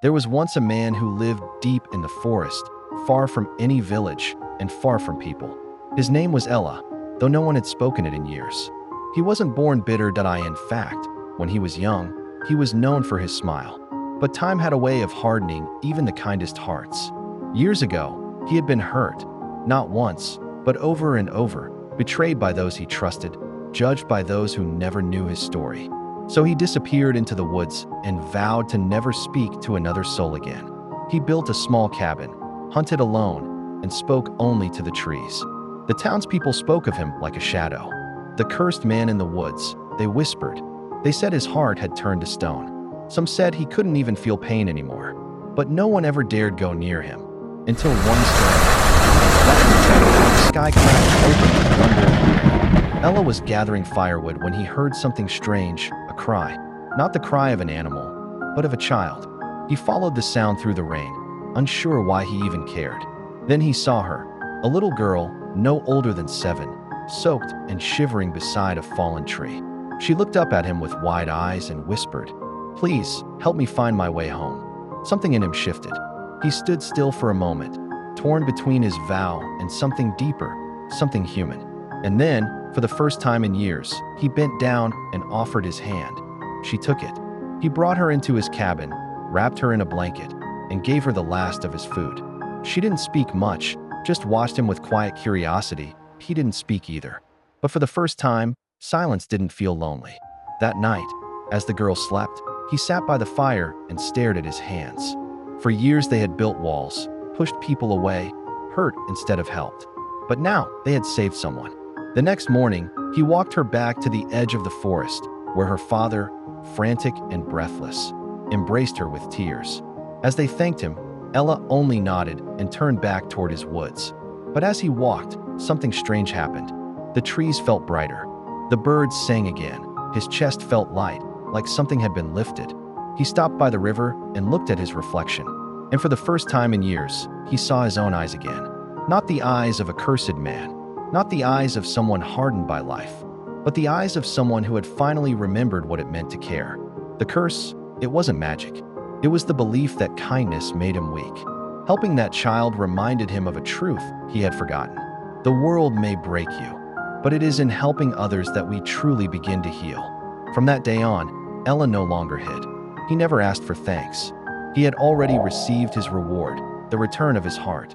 There was once a man who lived deep in the forest, far from any village and far from people. His name was Ella, though no one had spoken it in years. He wasn't born bitter. In fact, when he was young, he was known for his smile. But time had a way of hardening even the kindest hearts. Years ago, he had been hurt, not once, but over and over, betrayed by those he trusted, judged by those who never knew his story. So he disappeared into the woods and vowed to never speak to another soul again. He built a small cabin, hunted alone, and spoke only to the trees. The townspeople spoke of him like a shadow. The cursed man in the woods, they whispered. They said his heart had turned to stone. Some said he couldn't even feel pain anymore. But no one ever dared go near him, until one storm. The sky cracked open with thunder. Ella was gathering firewood when he heard something strange, a cry. Not the cry of an animal, but of a child. He followed the sound through the rain, unsure why he even cared. Then he saw her, a little girl, no older than 7, soaked and shivering beside a fallen tree. She looked up at him with wide eyes and whispered, "Please, help me find my way home." Something in him shifted. He stood still for a moment, torn between his vow and something deeper, something human. And then, for the first time in years, he bent down and offered his hand. She took it. He brought her into his cabin, wrapped her in a blanket, and gave her the last of his food. She didn't speak much, just watched him with quiet curiosity. He didn't speak either. But for the first time, silence didn't feel lonely. That night, as the girl slept, he sat by the fire and stared at his hands. For years they had built walls, pushed people away, hurt instead of helped. But now they had saved someone. The next morning, he walked her back to the edge of the forest, where her father, frantic and breathless, embraced her with tears. As they thanked him, Ella only nodded and turned back toward his woods. But as he walked, something strange happened. The trees felt brighter. The birds sang again. His chest felt light, like something had been lifted. He stopped by the river and looked at his reflection. And for the first time in years, he saw his own eyes again. Not the eyes of a cursed man, not the eyes of someone hardened by life, but the eyes of someone who had finally remembered what it meant to care. The curse, it wasn't magic. It was the belief that kindness made him weak. Helping that child reminded him of a truth he had forgotten. The world may break you, but it is in helping others that we truly begin to heal. From that day on, Ella no longer hid. He never asked for thanks. He had already received his reward, the return of his heart.